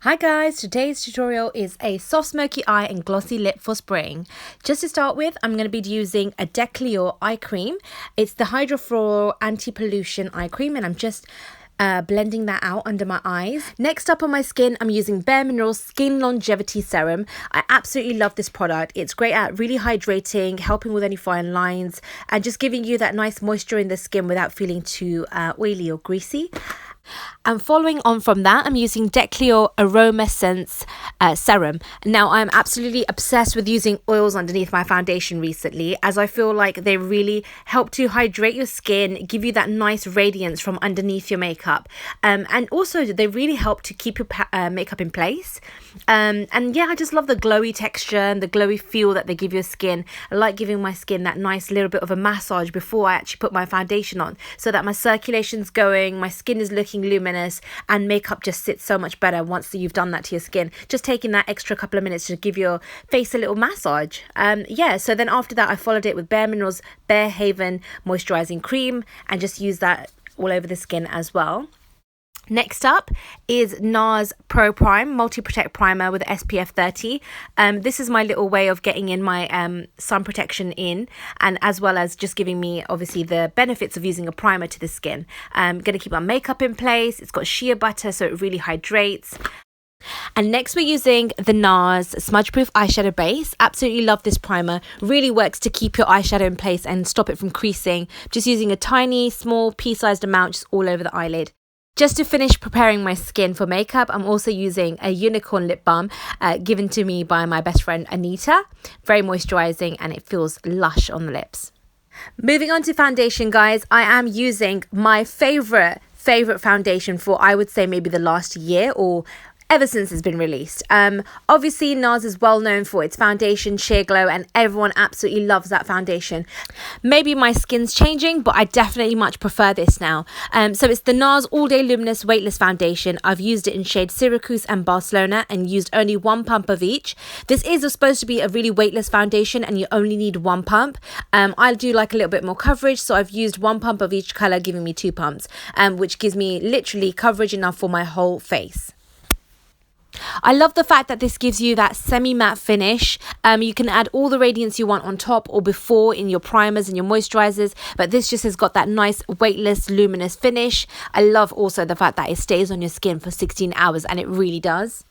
Hi guys, today's tutorial is a soft smoky eye and glossy lip for spring. Just to start with, I'm going to be using a Decleor eye cream. It's the Hydrofluoro Anti-Pollution eye cream, and I'm just blending that out under my eyes. Next up on my skin, I'm using Bare Minerals Skin Longevity Serum. I absolutely love this product. It's great at really hydrating, helping with any fine lines, and just giving you that nice moisture in the skin without feeling too oily or greasy. And following on from that, I'm using Decleor Aroma Sense Serum. Now, I'm absolutely obsessed with using oils underneath my foundation recently, as I feel like they really help to hydrate your skin, give you that nice radiance from underneath your makeup. And also, they really help to keep your makeup in place. And yeah, I just love the glowy texture and the glowy feel that they give your skin. I like giving my skin that nice little bit of a massage before I actually put my foundation on, so that my circulation's going, my skin is looking luminous, and makeup just sits so much better once you've done that to your skin. Just taking that extra couple of minutes to give your face a little massage. Yeah, so then after that, I followed it with Bare Minerals Bare Haven Moisturizing Cream, and just use that all over the skin as well. Next up is NARS Pro Prime Multi Protect Primer with SPF 30. This is my little way of getting in my sun protection in, and as well as just giving me obviously the benefits of using a primer to the skin. I'm going to keep my makeup in place. It's got shea butter, so it really hydrates. And next we're using the NARS Smudge Proof Eyeshadow Base. Absolutely love this primer. Really works to keep your eyeshadow in place and stop it from creasing. Just using a tiny, small, pea-sized amount just all over the eyelid. Just to finish preparing my skin for makeup, I'm also using a unicorn lip balm given to me by my best friend Anita. Very moisturizing, and it feels lush on the lips. Moving on to foundation, guys, I am using my favorite foundation for, I would say, maybe the last year or ever since it's been released. Obviously NARS is well known for its foundation sheer glow, and everyone absolutely loves that foundation. Maybe my skin's changing, but I definitely much prefer this now. So it's the NARS All Day Luminous Weightless Foundation. I've used it in shade Syracuse and Barcelona and used only one pump of each. This is supposed to be a really weightless foundation, and you only need one pump. I do like a little bit more coverage, so I've used one pump of each color, giving me 2 pumps, which gives me literally coverage enough for my whole face. I love the fact that this gives you that semi-matte finish. You can add all the radiance you want on top or before in your primers and your moisturizers, but this just has got that nice weightless luminous finish. I love also the fact that it stays on your skin for 16 hours, and it really does.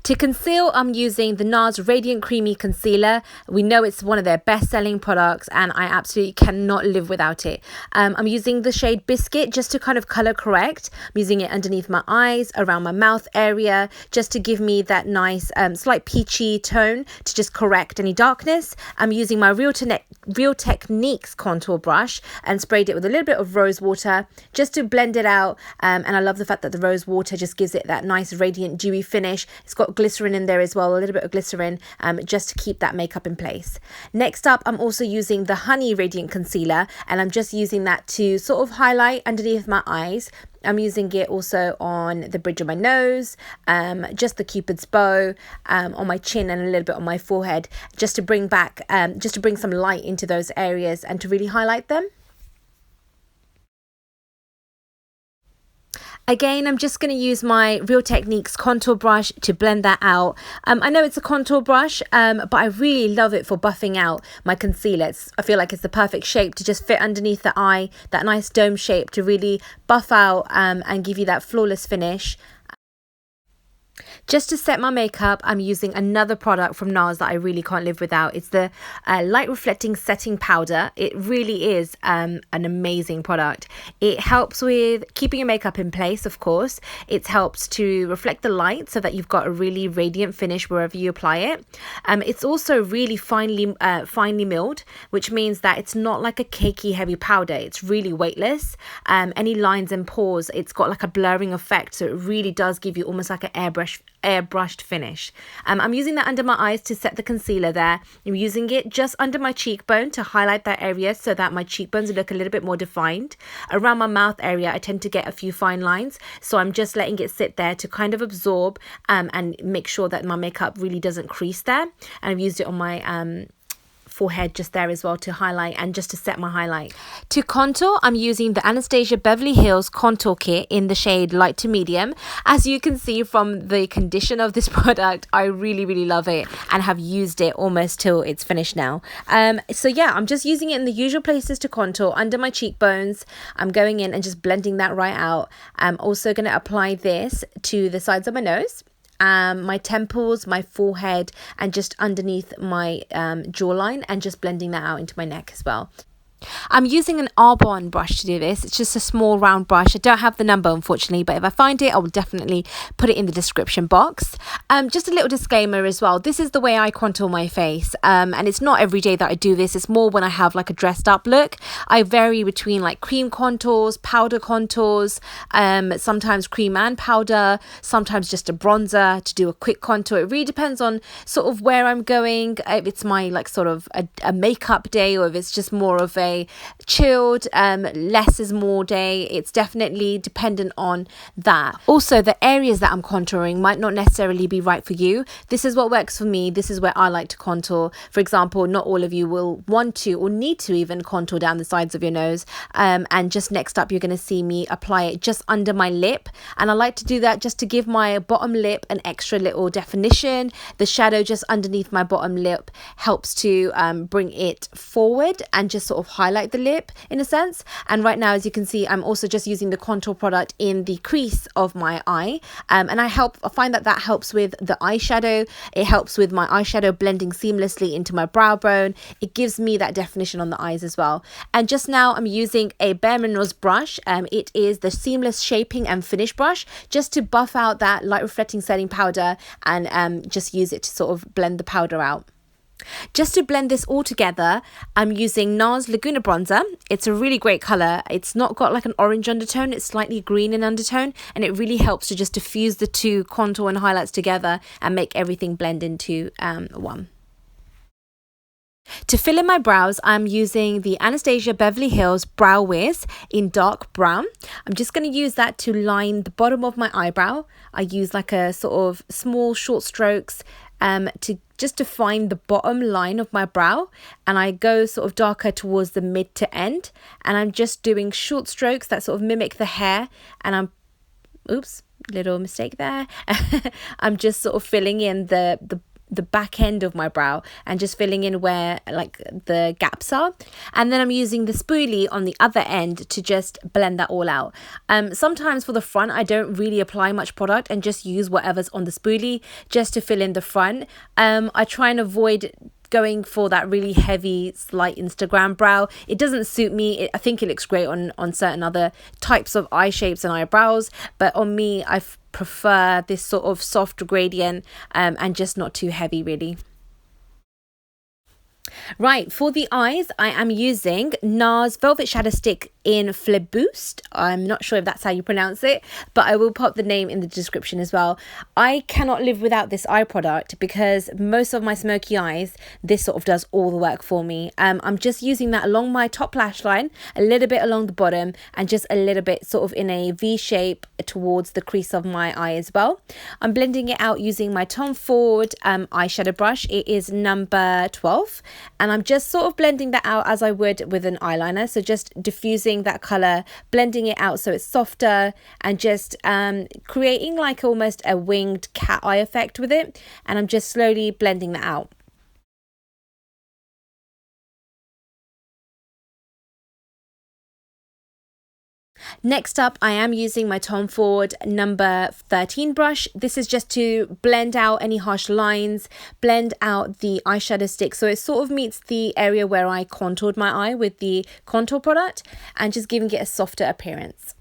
To conceal, I'm using the NARS Radiant Creamy Concealer. We know it's one of their best-selling products, and I absolutely cannot live without it. I'm using the shade Biscuit just to kind of color correct. I'm using it underneath my eyes, around my mouth area, just to give me that nice slight peachy tone to just correct any darkness. I'm using my Real Techniques contour brush and sprayed it with a little bit of rose water just to blend it out. And I love the fact that the rose water just gives it that nice radiant dewy finish. It's got glycerin in there as well, a little bit of glycerin, just to keep that makeup in place. Next up, I'm also using the Honey Radiant Concealer, and I'm just using that to sort of highlight underneath my eyes. I'm using it also on the bridge of my nose, just the Cupid's bow, on my chin, and a little bit on my forehead, just to bring some light into those areas and to really highlight them. Again, I'm just going to use my Real Techniques contour brush to blend that out. I know it's a contour brush, but I really love it for buffing out my concealer. I feel like it's the perfect shape to just fit underneath the eye, that nice dome shape to really buff out and give you that flawless finish. Just to set my makeup, I'm using another product from NARS that I really can't live without. It's the Light Reflecting Setting Powder. It really is an amazing product. It helps with keeping your makeup in place, of course. It helps to reflect the light so that you've got a really radiant finish wherever you apply it. It's also really finely milled, which means that it's not like a cakey heavy powder. It's really weightless. Any lines and pores, it's got like a blurring effect, so it really does give you almost like an airbrushed finish. I'm using that under my eyes to set the concealer there. I'm using it just under my cheekbone to highlight that area so that my cheekbones look a little bit more defined. Around my mouth area, I tend to get a few fine lines, so I'm just letting it sit there to kind of absorb and make sure that my makeup really doesn't crease there. And I've used it on my forehead just there as well to highlight and just to set my highlight. To contour, I'm using the Anastasia Beverly Hills Contour Kit in the shade light to medium. As you can see from the condition of this product, I really love it and have used it almost till it's finished now. So yeah, I'm just using it in the usual places to contour under my cheekbones. I'm going in and just blending that right out. I'm also going to apply this to the sides of my nose, my temples, my forehead, and just underneath my jawline, and just blending that out into my neck as well. I'm using an Arbonne brush to do this. It's just a small round brush. I don't have the number unfortunately, but if I find it I will definitely put it in the description box. Just a little disclaimer as well, this is the way I contour my face, and it's not every day that I do this. It's more when I have like a dressed up look. I vary between like cream contours, powder contours, sometimes cream and powder, sometimes just a bronzer to do a quick contour. It really depends on sort of where I'm going, if it's my like sort of a makeup day, or if it's just more of a chilled less is more day. It's definitely dependent on that. Also, the areas that I'm contouring might not necessarily be right for you. This is what works for me. This is where I like to contour. For example, not all of you will want to or need to even contour down the sides of your nose, and just next up you're going to see me apply it just under my lip, and I like to do that just to give my bottom lip an extra little definition. The shadow just underneath my bottom lip helps to bring it forward and just sort of highlight the lip in a sense. And right now, as you can see, I'm also just using the contour product in the crease of my eye, and I find that helps with the eyeshadow. It helps with my eyeshadow blending seamlessly into my brow bone. It gives me that definition on the eyes as well. And just now I'm using a Bare Minerals brush. It is the Seamless Shaping and Finish brush, just to buff out that light reflecting setting powder, and just use it to sort of blend the powder out. Just to blend this all together, I'm using NARS Laguna bronzer. It's a really great colour. It's not got like an orange undertone, it's slightly green in undertone, and it really helps to just diffuse the two contour and highlights together and make everything blend into one. To fill in my brows, I'm using the Anastasia Beverly Hills Brow Wiz in dark brown. I'm just going to use that to line the bottom of my eyebrow. I use like a sort of small short strokes to just define the bottom line of my brow, and I go sort of darker towards the mid to end, and I'm just doing short strokes that sort of mimic the hair, and I'm little mistake there. I'm just sort of filling in the back end of my brow and just filling in where like the gaps are, and then I'm using the spoolie on the other end to just blend that all out. Sometimes for the front I don't really apply much product and just use whatever's on the spoolie just to fill in the front. I try and avoid going for that really heavy slight Instagram brow. It doesn't suit me. I think it looks great on certain other types of eye shapes and eyebrows, but on me I prefer this sort of soft gradient, and just not too heavy really. Right, for the eyes, I am using NARS Velvet Shadow Stick in Flip Boost. I'm not sure if that's how you pronounce it, but I will pop the name in the description as well. I cannot live without this eye product because most of my smoky eyes, this sort of does all the work for me. I'm just using that along my top lash line, a little bit along the bottom, and just a little bit sort of in a V shape towards the crease of my eye as well. I'm blending it out using my Tom Ford eyeshadow brush. It is number 12. And I'm just sort of blending that out as I would with an eyeliner. So just diffusing that colour, blending it out so it's softer, and just creating like almost a winged cat eye effect with it. And I'm just slowly blending that out. Next up, I am using my Tom Ford number 13 brush. This is just to blend out any harsh lines, blend out the eyeshadow stick so it sort of meets the area where I contoured my eye with the contour product, and just giving it a softer appearance.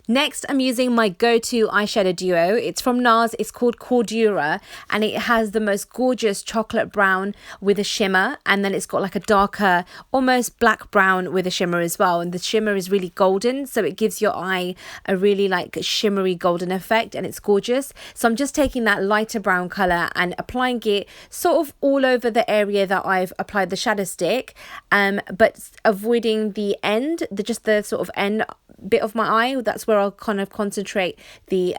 Next, I'm using my go-to eyeshadow duo. It's from NARS. It's called Cordura, and it has the most gorgeous chocolate brown with a shimmer, and then it's got like a darker, almost black brown with a shimmer as well. And the shimmer is really golden, so it gives your eye a really like shimmery golden effect, and it's gorgeous. So I'm just taking that lighter brown color and applying it sort of all over the area that I've applied the shadow stick, but avoiding the end, just the sort of end bit of my eye. That's where I'll kind of concentrate the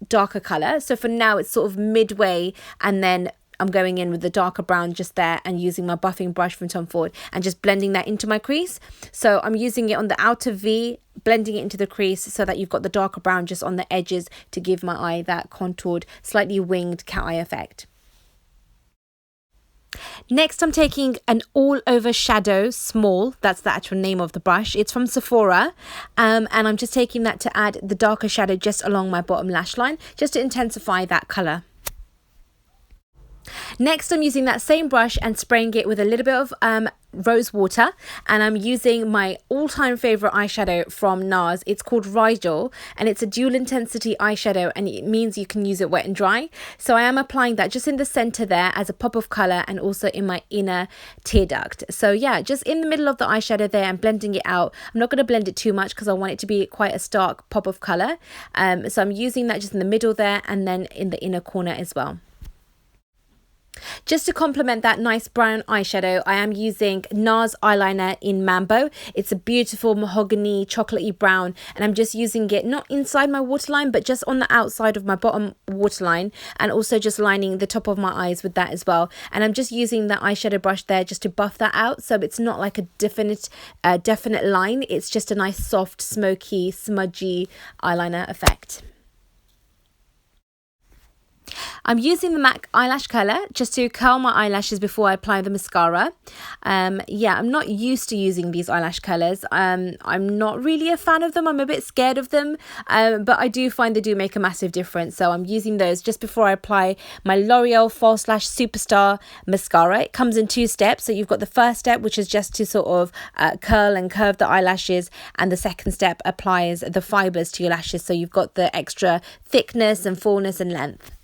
darker color. So for now it's sort of midway, and then I'm going in with the darker brown just there and using my buffing brush from Tom Ford and just blending that into my crease. So I'm using it on the outer V, blending it into the crease so that you've got the darker brown just on the edges to give my eye that contoured, slightly winged cat eye effect. Next, I'm taking an all over shadow small, that's the actual name of the brush. It's from Sephora, and I'm just taking that to add the darker shadow just along my bottom lash line, just to intensify that color. Next, I'm using that same brush and spraying it with a little bit of rose water, and I'm using my all-time favorite eyeshadow from NARS. It's called Rigel, and it's a dual intensity eyeshadow, and it means you can use it wet and dry. So I am applying that just in the center there as a pop of color, and also in my inner tear duct. So yeah, just in the middle of the eyeshadow there and blending it out. I'm not going to blend it too much because I want it to be quite a stark pop of color. So I'm using that just in the middle there and then in the inner corner as well. Just to complement that nice brown eyeshadow, I am using NARS eyeliner in Mambo. It's a beautiful mahogany chocolatey brown, and I'm just using it not inside my waterline but just on the outside of my bottom waterline, and also just lining the top of my eyes with that as well. And I'm just using that eyeshadow brush there just to buff that out, so it's not like a definite line. It's just a nice soft, smoky, smudgy eyeliner effect. I'm using the MAC eyelash curler just to curl my eyelashes before I apply the mascara. Yeah, I'm not used to using these eyelash curlers. I'm not really a fan of them. I'm a bit scared of them, but I do find they do make a massive difference. So I'm using those just before I apply my L'Oreal False Lash Superstar mascara. It comes in 2 steps. So you've got the first step, which is just to sort of curl and curve the eyelashes, and the second step applies the fibers to your lashes, so you've got the extra thickness and fullness and length.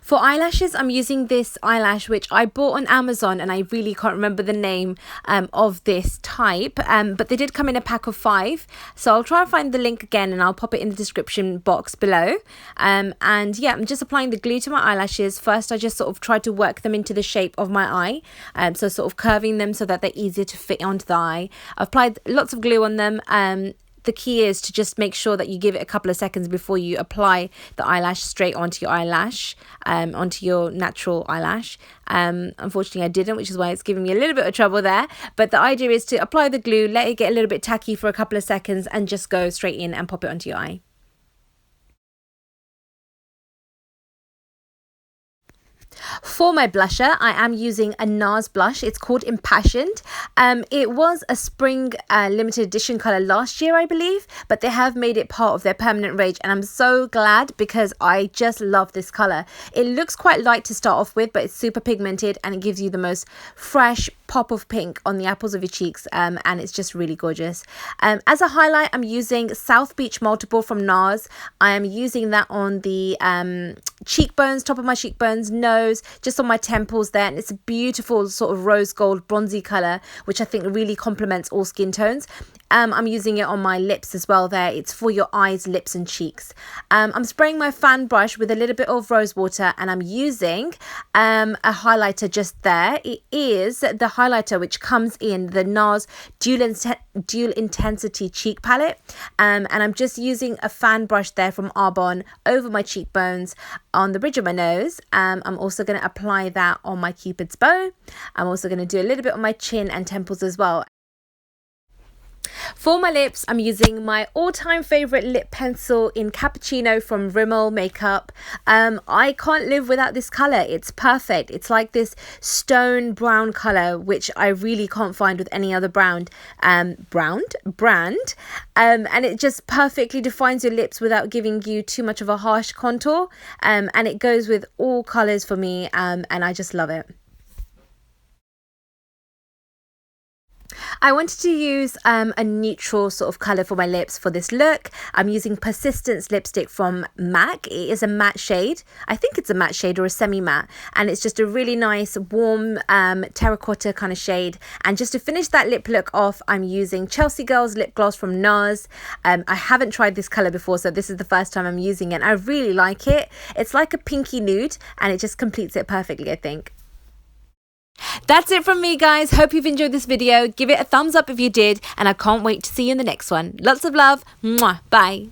For eyelashes, I'm using this eyelash which I bought on Amazon, and I really can't remember the name of this type, but they did come in a pack of 5, so I'll try and find the link again and I'll pop it in the description box below. And yeah, I'm just applying the glue to my eyelashes. First I just sort of try to work them into the shape of my eye, so sort of curving them so that they're easier to fit onto the eye. I've applied lots of glue on them. The key is to just make sure that you give it a couple of seconds before you apply the eyelash straight onto your eyelash, onto your natural eyelash. Unfortunately I didn't, which is why it's giving me a little bit of trouble there. But the idea is to apply the glue, let it get a little bit tacky for a couple of seconds, and just go straight in and pop it onto your eye. For my blusher, I am using a NARS blush. It's called Impassioned. It was a spring limited edition color last year, I believe, but they have made it part of their permanent range, and I'm so glad because I just love this color. It looks quite light to start off with, but it's super pigmented and it gives you the most fresh pop of pink on the apples of your cheeks, and it's just really gorgeous. As a highlight, I'm using South Beach Multiple from NARS. I am using that on the cheekbones, top of my cheekbones, nose, just on my temples there, and it's a beautiful sort of rose gold bronzy color, which I think really complements all skin tones. I'm using it on my lips as well there. It's for your eyes, lips and cheeks. I'm spraying my fan brush with a little bit of rose water, and I'm using a highlighter just there. It is the highlighter which comes in the NARS Dual Intensity Cheek Palette, and I'm just using a fan brush there from Arbonne over my cheekbones on the bridge of my nose. I'm also going to apply that on my Cupid's bow. I'm also going to do a little bit on my chin and temples as well. For my lips, I'm using my all-time favorite lip pencil in Cappuccino from Rimmel Makeup. I can't live without this color. It's perfect. It's like this stone brown color, which I really can't find with any other brand, and it just perfectly defines your lips without giving you too much of a harsh contour, and it goes with all colors for me, and I just love it. I wanted to use a neutral sort of colour for my lips for this look. I'm using Persistence lipstick from MAC. It is a matte shade. I think it's a matte shade or a semi-matte. And it's just a really nice warm terracotta kind of shade. And just to finish that lip look off, I'm using Chelsea Girls lip gloss from NARS. I haven't tried this colour before, so this is the first time I'm using it. I really like it. It's like a pinky nude and it just completes it perfectly, I think. That's it from me, guys. Hope you've enjoyed this video. Give it a thumbs up if you did, and I can't wait to see you in the next one. Lots of love. Mwah. Bye.